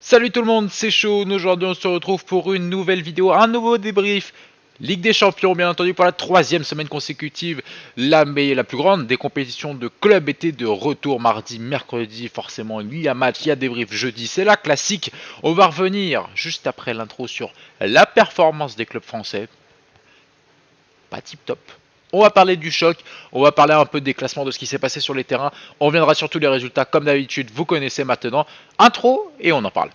Salut tout le monde, c'est Shaun. Aujourd'hui on se retrouve pour une nouvelle vidéo, un nouveau débrief. Ligue des Champions, bien entendu, pour la troisième semaine consécutive. La plus grande des compétitions de club était de retour mardi, mercredi. Forcément, il y a match, il y a débrief jeudi. C'est la classique. On va revenir juste après l'intro sur la performance des clubs français. Pas tip top. On va parler du choc, on va parler un peu des classements de ce qui s'est passé sur les terrains. On reviendra sur tous les résultats comme d'habitude, vous connaissez maintenant. Intro et on en parle.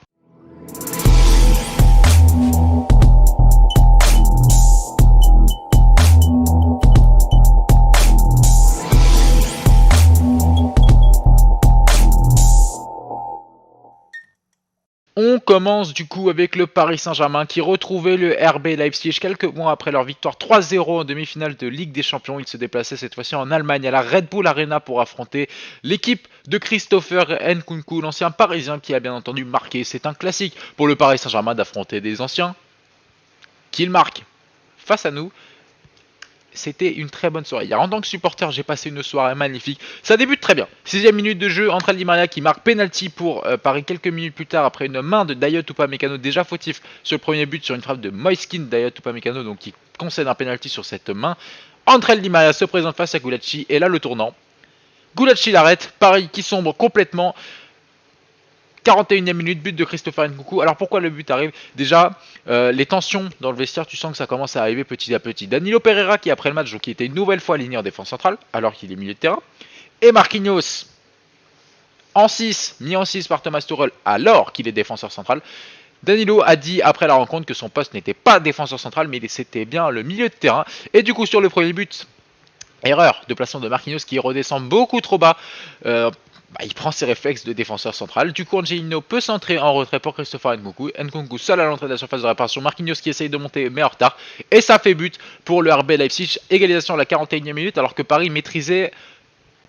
On commence du coup avec le Paris Saint-Germain qui retrouvait le RB Leipzig quelques mois après leur victoire 3-0 en demi-finale de Ligue des Champions. Ils se déplaçaient cette fois-ci en Allemagne à la Red Bull Arena pour affronter l'équipe de Christopher Nkunku, l'ancien parisien qui a bien entendu marqué. C'est un classique pour le Paris Saint-Germain d'affronter des anciens qui marquent face à nous. C'était une très bonne soirée. En tant que supporter, j'ai passé une soirée magnifique. Ça débute très bien. 6ème minute de jeu, André Di Maria qui marque penalty pour Paris quelques minutes plus tard après une main de Dayot Upamecano déjà fautif sur le premier but sur une frappe de Moiskin Dayot Upamecano donc qui concède un penalty sur cette main. André Di Maria se présente face à Gulacsi et là le tournant. Gulacsi l'arrête, Paris qui sombre complètement. 41e minute, but de Christopher Nkunku. Alors pourquoi le but arrive? Déjà, les tensions dans le vestiaire, tu sens que ça commence à arriver petit à petit. Danilo Pereira qui après le match, qui était une nouvelle fois aligné en défense centrale, alors qu'il est milieu de terrain. Et Marquinhos en 6, mis en 6 par Thomas Tuchel, alors qu'il est défenseur central. Danilo a dit après la rencontre que son poste n'était pas défenseur central, mais c'était bien le milieu de terrain. Et du coup, sur le premier but, erreur de placement de Marquinhos qui redescend beaucoup trop bas. Il prend ses réflexes de défenseur central. Du coup, Angelino peut centrer en retrait pour Christopher Nkunku. Nkunku seul à l'entrée de la surface de réparation. Marquinhos qui essaye de monter mais en retard. Et ça fait but pour le RB Leipzig. Égalisation à la 41e minute alors que Paris maîtrisait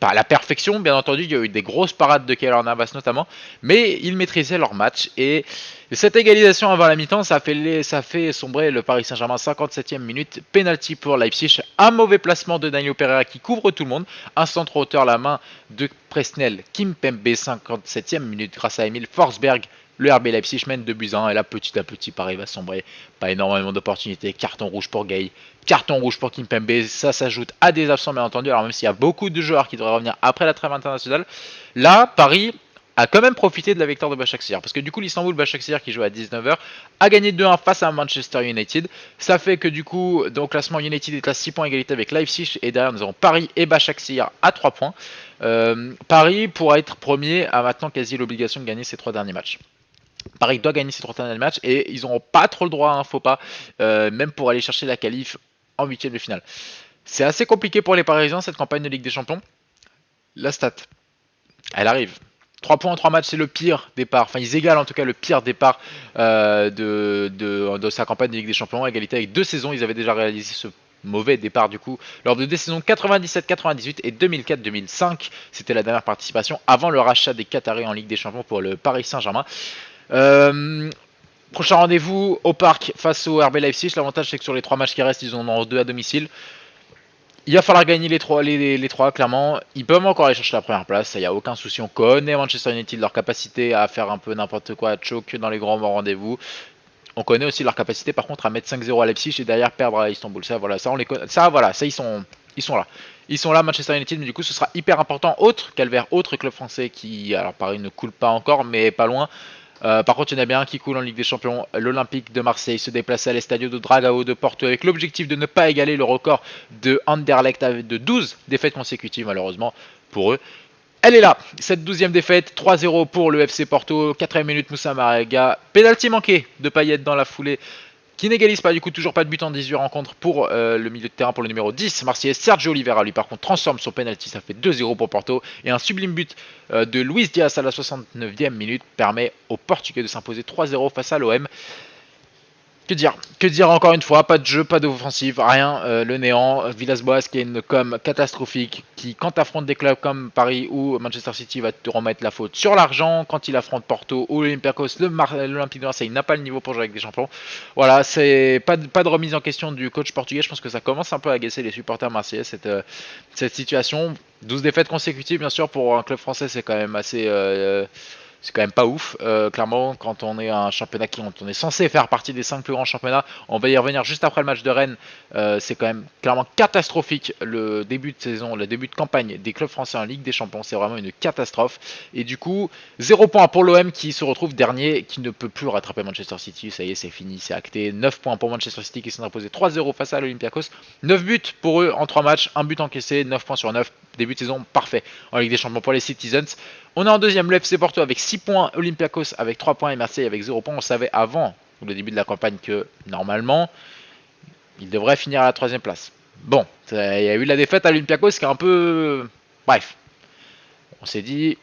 pas la perfection. Bien entendu, il y a eu des grosses parades de Keylor Navas notamment. Mais ils maîtrisaient leur match. Et cette égalisation avant la mi-temps, ça fait sombrer le Paris Saint-Germain. 57e minute, penalty pour Leipzig. Un mauvais placement de Danilo Pereira qui couvre tout le monde. Un centre hauteur, la main de Presnel Kimpembe. 57e minute grâce à Emile Forsberg. Le RB Leipzig mène 2-1 et là petit à petit Paris va sombrer. Pas énormément d'opportunités. Carton rouge pour Gay. Carton rouge pour Kimpembe. Ça s'ajoute à des absents bien entendu. Alors même s'il y a beaucoup de joueurs qui devraient revenir après la trêve internationale. Là, Paris a quand même profité de la victoire de Başakşehir. Parce que du coup, l'Istanbul Başakşehir qui joue à 19h a gagné 2-1 face à Manchester United. Ça fait que du coup, dans le classement, United est à 6 points égalité avec Leipzig. Et derrière, nous avons Paris et Başakşehir à 3 points. Paris pourra être premier a maintenant quasi l'obligation de gagner ses 3 derniers matchs. Paris doit gagner ses 3 derniers matchs et ils n'auront pas trop le droit à un faux pas, même pour aller chercher la qualif en 8ème de finale. C'est assez compliqué pour les Parisiens cette campagne de Ligue des Champions. La stat, elle arrive. 3 points en 3 matchs, c'est le pire départ. Enfin, ils égalent en tout cas le pire départ de sa campagne de Ligue des Champions. Égalité avec 2 saisons, ils avaient déjà réalisé ce mauvais départ du coup lors de 2 saisons 97-98 et 2004-2005. C'était la dernière participation avant le rachat des Qataris en Ligue des Champions pour le Paris Saint-Germain. Prochain rendez-vous au parc face au RB Leipzig. L'avantage c'est que sur les 3 matchs qui restent, ils en ont 2 à domicile. Il va falloir gagner les 3 clairement. Ils peuvent encore aller chercher la première place, il n'y a aucun souci. On connaît Manchester United, leur capacité à faire un peu n'importe quoi, à choke dans les grands rendez-vous. On connaît aussi leur capacité par contre à mettre 5-0 à Leipzig et derrière perdre à Istanbul. Ça voilà, ça on les connaît. Ça voilà, ça ils sont là. Ils sont là Manchester United, mais du coup ce sera hyper important. Autre Calvaire, autre club français qui, alors Paris ne coule pas encore, mais pas loin. Par contre, il y en a bien un qui coule en Ligue des Champions. L'Olympique de Marseille se déplaçait à l'Estadio de Dragao de Porto avec l'objectif de ne pas égaler le record de Anderlecht de 12 défaites consécutives malheureusement pour eux. Elle est là, cette 12e défaite, 3-0 pour le FC Porto, 4ème minute Moussa Marega, pénalty manqué de Payet dans la foulée, qui n'égalise pas, du coup toujours pas de but en 18 rencontres pour le milieu de terrain pour le numéro 10, Marseillais Sergio Oliveira, lui par contre transforme son penalty, ça fait 2-0 pour Porto, et un sublime but de Luis Diaz à la 69e minute permet aux Portugais de s'imposer 3-0 face à l'OM. Que dire encore une fois, pas de jeu, pas d'offensive, rien, le néant. Villas-Boas qui est une com catastrophique, qui quand affronte des clubs comme Paris ou Manchester City va te remettre la faute sur l'argent, quand il affronte Porto ou l'Olympiakos, l'Olympique de Marseille n'a pas le niveau pour jouer avec des champions. Voilà, c'est pas de remise en question du coach portugais, je pense que ça commence un peu à agacer les supporters marseillais cette situation. 12 défaites consécutives bien sûr pour un club français c'est quand même assez... c'est quand même pas ouf. Clairement, quand on est un championnat on est censé faire partie des 5 plus grands championnats, on va y revenir juste après le match de Rennes. C'est quand même clairement catastrophique le début de saison, le début de campagne des clubs français en Ligue des Champions. C'est vraiment une catastrophe. Et du coup, 0 points pour l'OM qui se retrouve dernier, qui ne peut plus rattraper Manchester City. Ça y est, c'est fini, c'est acté. 9 points pour Manchester City qui s'est imposé 3-0 face à l'Olympiakos. 9 buts pour eux en 3 matchs, un but encaissé, 9 points sur 9. Début de saison parfait en Ligue des Champions pour les Citizens. On est en deuxième, le FC Porto avec 6 points, Olympiakos avec 3 points et Marseille avec 0 points. On savait avant le début de la campagne que normalement, il devrait finir à la troisième place. Bon, il y a eu la défaite à l'Olympiakos qui est un peu... Bref, on s'est dit,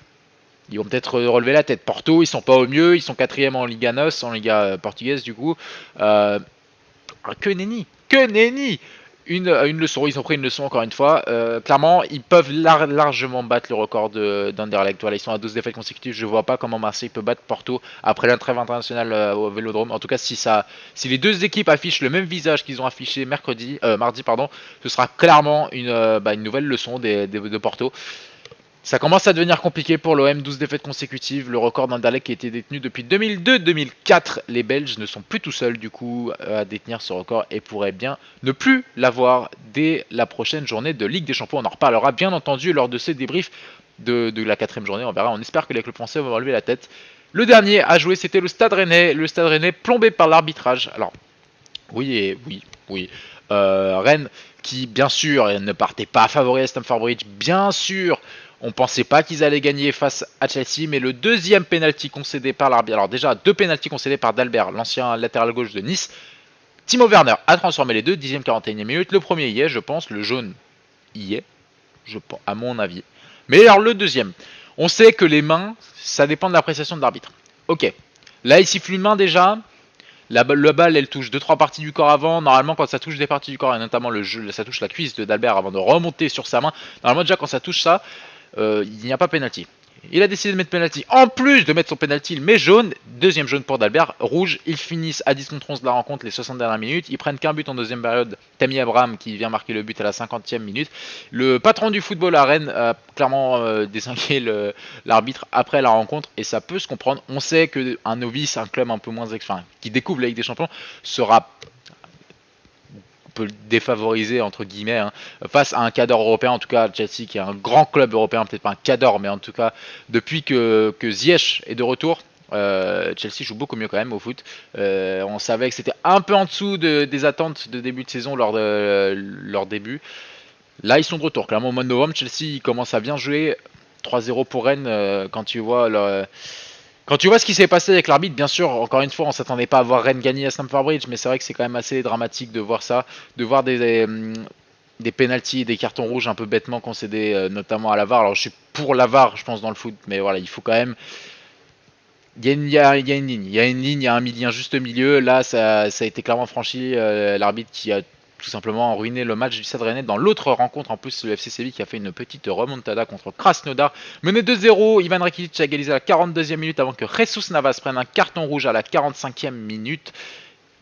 ils vont peut-être relever la tête. Porto, ils sont pas au mieux, ils sont quatrième en Liga NOS, en Liga portugaise du coup. Que nenni, que nenni. Une leçon, ils ont pris une leçon encore une fois. Clairement, ils peuvent largement battre le record d'Anderlecht. Voilà, ils sont à 12 défaites consécutives. Je vois pas comment Marseille peut battre Porto après la trêve internationale au Vélodrome. En tout cas, si les deux équipes affichent le même visage qu'ils ont affiché mardi, ce sera clairement une nouvelle leçon de Porto. Ça commence à devenir compliqué pour l'OM, 12 défaites consécutives, le record d'Anderlecht qui a été détenu depuis 2002-2004. Les Belges ne sont plus tout seuls du coup à détenir ce record et pourraient bien ne plus l'avoir dès la prochaine journée de Ligue des Champions. On en reparlera bien entendu lors de ces débriefs de la quatrième journée, on verra, on espère que les clubs français vont relever la tête. Le dernier à jouer c'était le Stade Rennais plombé par l'arbitrage. Alors oui. Rennes qui bien sûr ne partait pas favori à Stamford Bridge, bien sûr. On pensait pas qu'ils allaient gagner face à Chelsea, mais le deuxième penalty concédé par l'arbitre, alors déjà 2 pénaltys concédés par Dalbert, l'ancien latéral gauche de Nice. Timo Werner a transformé les deux, 10e, 41e minute. Le premier y est, je pense, le jaune y est, à mon avis. Mais alors le deuxième, on sait que les mains, ça dépend de l'appréciation de l'arbitre. Ok, là il siffle une main déjà. La balle, elle touche 2-3 parties du corps avant. Normalement, quand ça touche des parties du corps, et notamment ça touche la cuisse de Dalbert avant de remonter sur sa main. Normalement, déjà, quand ça touche ça, il n'y a pas penalty. Il a décidé de mettre penalty. En plus de mettre son penalty, il met jaune. Deuxième jaune pour Dalbert. Rouge. Ils finissent à 10 contre 11 de la rencontre les 60 dernières minutes. Ils prennent qu'un but en deuxième période. Tammy Abraham qui vient marquer le but à la 50e minute. Le patron du football à Rennes a clairement désingué l'arbitre après la rencontre. Et ça peut se comprendre. On sait qu'un novice, un club un peu moins qui découvre la Ligue des Champions, sera peut le défavoriser entre guillemets face à un cadre européen, en tout cas Chelsea qui est un grand club européen, peut-être pas un cadre mais en tout cas depuis que Ziyech est de retour, Chelsea joue beaucoup mieux quand même au foot. On savait que c'était un peu en dessous des attentes de début de saison lors de leur début. Là ils sont de retour, clairement au mois de novembre Chelsea commence à bien jouer. 3-0 pour Rennes, quand tu vois ce qui s'est passé avec l'arbitre, bien sûr, encore une fois, on s'attendait pas à voir Rennes gagner à Stamford Bridge, mais c'est vrai que c'est quand même assez dramatique de voir ça, de voir des pénaltys, des cartons rouges un peu bêtement concédés, notamment à la VAR. Alors je suis pour la VAR, je pense, dans le foot, mais voilà, il faut quand même... Il y a une ligne, il y a un juste milieu. Là, ça a été clairement franchi. L'arbitre qui a tout simplement ruiné le match du Stade Rennais. Dans l'autre rencontre, en plus, le FC Séville qui a fait une petite remontada contre Krasnodar. Mené 2-0, Ivan Rakitic a égalisé à la 42e minute avant que Jesus Navas prenne un carton rouge à la 45e minute.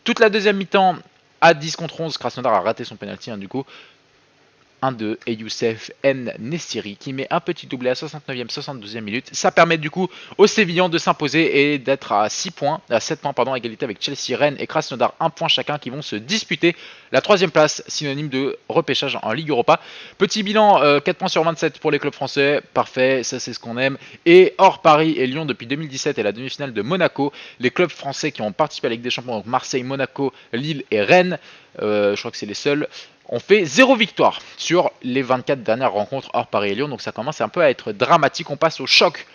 Toute la deuxième mi-temps, à 10 contre 11, Krasnodar a raté son penalty du coup. 1-2 et Youssef Nessiri qui met un petit doublé à 69e, 72e minute. Ça permet du coup aux Sévillans de s'imposer et d'être à 7 points, égalité avec Chelsea, Rennes et Krasnodar, 1 point chacun qui vont se disputer la troisième place, synonyme de repêchage en Ligue Europa. Petit bilan, 4 points sur 27 pour les clubs français, parfait, ça c'est ce qu'on aime. Et hors Paris et Lyon depuis 2017 et la demi-finale de Monaco, les clubs français qui ont participé à la Ligue des Champions, donc Marseille, Monaco, Lille et Rennes, je crois que c'est les seuls. On fait 0 victoire sur les 24 dernières rencontres hors Paris et Lyon, donc ça commence un peu à être dramatique. On passe au choc.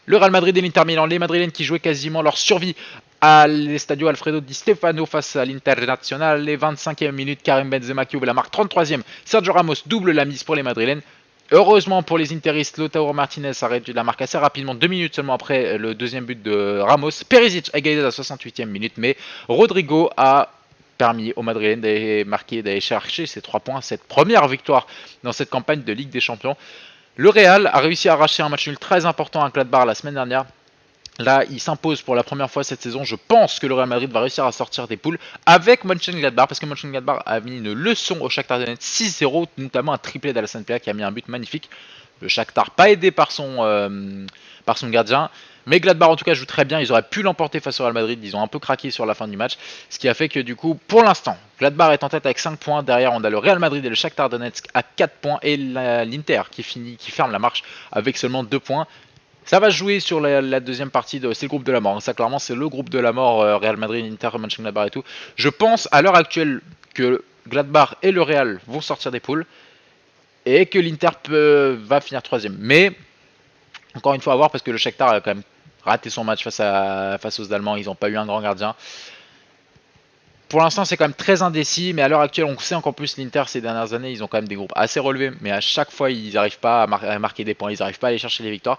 Le Real Madrid et l'Inter Milan, les Madrilènes qui jouaient quasiment leur survie à l'Estadio Alfredo Di Stefano face à l'Internacional. Les 25e minutes, Karim Benzema qui ouvre la marque, 33e. Sergio Ramos double la mise pour les Madrilènes. Heureusement pour les Interistes, Lautaro Martinez a réduit la marque assez rapidement, 2 minutes seulement après le deuxième but de Ramos. Perisic a égalisé à la 68e minute, mais Rodrigo a permis aux Madrilènes d'aller chercher ces 3 points, cette première victoire dans cette campagne de Ligue des Champions. Le Real a réussi à arracher un match nul très important à Gladbach la semaine dernière. Là, il s'impose pour la première fois cette saison. Je pense que le Real Madrid va réussir à sortir des poules avec Mönchengladbach, parce que Mönchengladbach a mis une leçon au Shakhtar Donetsk 6-0, notamment un triplé d'Alassane Plea qui a mis un but magnifique. Le Shakhtar pas aidé par son gardien. Mais Gladbach en tout cas joue très bien, ils auraient pu l'emporter face au Real Madrid, ils ont un peu craqué sur la fin du match, ce qui a fait que du coup pour l'instant Gladbach est en tête avec 5 points, derrière on a le Real Madrid et le Shakhtar Donetsk à 4 points et l'Inter qui ferme la marche avec seulement 2 points. Ça va jouer sur la deuxième partie, c'est le groupe de la mort, ça clairement c'est le groupe de la mort, Real Madrid, Inter, Mönchengladbach et tout. Je pense à l'heure actuelle que Gladbach et le Real vont sortir des poules et que l'Inter va finir 3ème. Mais encore une fois à voir parce que le Shakhtar a quand même raté son match face aux Allemands, ils n'ont pas eu un grand gardien. Pour l'instant, c'est quand même très indécis, mais à l'heure actuelle, on sait encore plus l'Inter ces dernières années, ils ont quand même des groupes assez relevés, mais à chaque fois, ils n'arrivent pas à marquer des points, ils n'arrivent pas à aller chercher les victoires.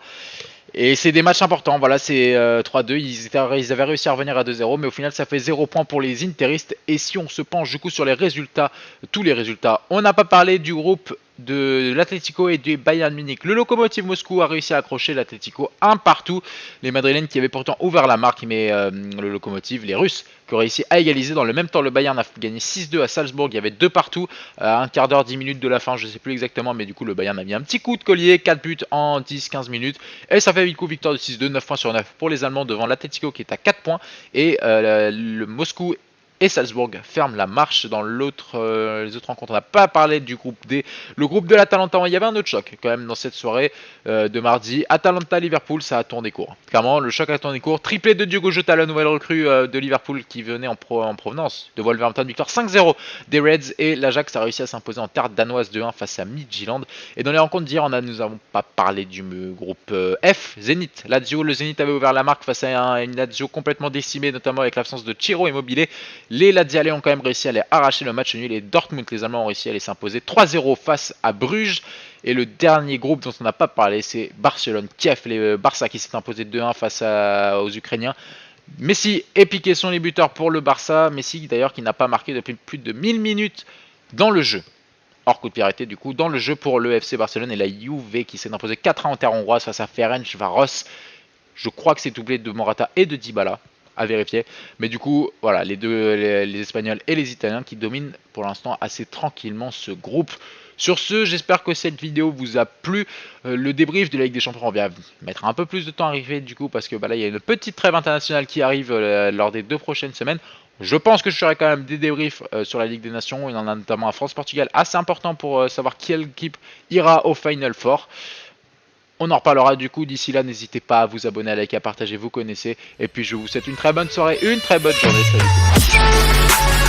Et c'est des matchs importants, voilà, c'est 3-2, ils avaient réussi à revenir à 2-0, mais au final ça fait 0 points pour les interistes. Et si on se penche du coup sur les résultats, tous les résultats, on n'a pas parlé du groupe de l'Atlético et du Bayern Munich. Le Lokomotiv Moscou a réussi à accrocher l'Atlético un partout. Les Madrilènes qui avaient pourtant ouvert la marque, mais le Lokomotiv, les Russes, qui ont réussi à égaliser. Dans le même temps, le Bayern a gagné 6-2 à Salzbourg, il y avait 2 partout, à un quart d'heure, 10 minutes de la fin, je ne sais plus exactement, mais du coup le Bayern a mis un petit coup de collier, 4 buts en 10-15 minutes, et ça fait du coup victoire de 6-2, 9 points sur 9 pour les Allemands devant l'Atlético qui est à 4 points, et le Moscou et Salzbourg ferment la marche dans les autres rencontres. On n'a pas parlé du groupe D. Le groupe de l'Atalanta, il y avait un autre choc quand même dans cette soirée de mardi. Atalanta-Liverpool, ça a tourné court. Clairement, le choc a tourné court. Triplé de Diogo Jota, la nouvelle recrue de Liverpool qui venait en provenance de Wolverhampton. Victoire 5-0 des Reds et l'Ajax a réussi à s'imposer en terre danoise 2-1 face à Midtjylland. Et dans les rencontres d'hier, nous n'avons pas parlé du groupe F. Zenit. Lazio, le Zenit avait ouvert la marque face à une Lazio complètement décimée, notamment avec l'absence de Ciro Immobile. Les Lazialais ont quand même réussi à les arracher le match nul et Dortmund, les Allemands, ont réussi à les s'imposer 3-0 face à Bruges. Et le dernier groupe dont on n'a pas parlé, c'est Barcelone-Kiev, les Barça qui s'est imposé 2-1 face aux Ukrainiens. Messi et Piqué sont les buteurs pour le Barça. Messi d'ailleurs qui n'a pas marqué depuis plus de 1000 minutes dans le jeu. Hors coup de pied arrêté du coup dans le jeu pour le FC Barcelone et la Juve qui s'est imposé 4-1 en terre hongroise face à Ferencváros. Je crois que c'est doublé de Morata et de Dybala, à vérifier, mais du coup voilà les Espagnols et les Italiens qui dominent pour l'instant assez tranquillement ce groupe. Sur ce, j'espère que cette vidéo vous a plu. Le débrief de la Ligue des Champions, on va mettre un peu plus de temps à arriver du coup parce que là il y a une petite trêve internationale qui arrive lors des 2 prochaines semaines. Je pense que je ferai quand même des débriefs sur la Ligue des Nations. Il y en a notamment à France-Portugal assez important pour savoir quelle équipe ira au Final Four. On en reparlera du coup, d'ici là n'hésitez pas à vous abonner, à liker, à partager, vous connaissez. Et puis je vous souhaite une très bonne soirée, une très bonne journée, salut tout le monde.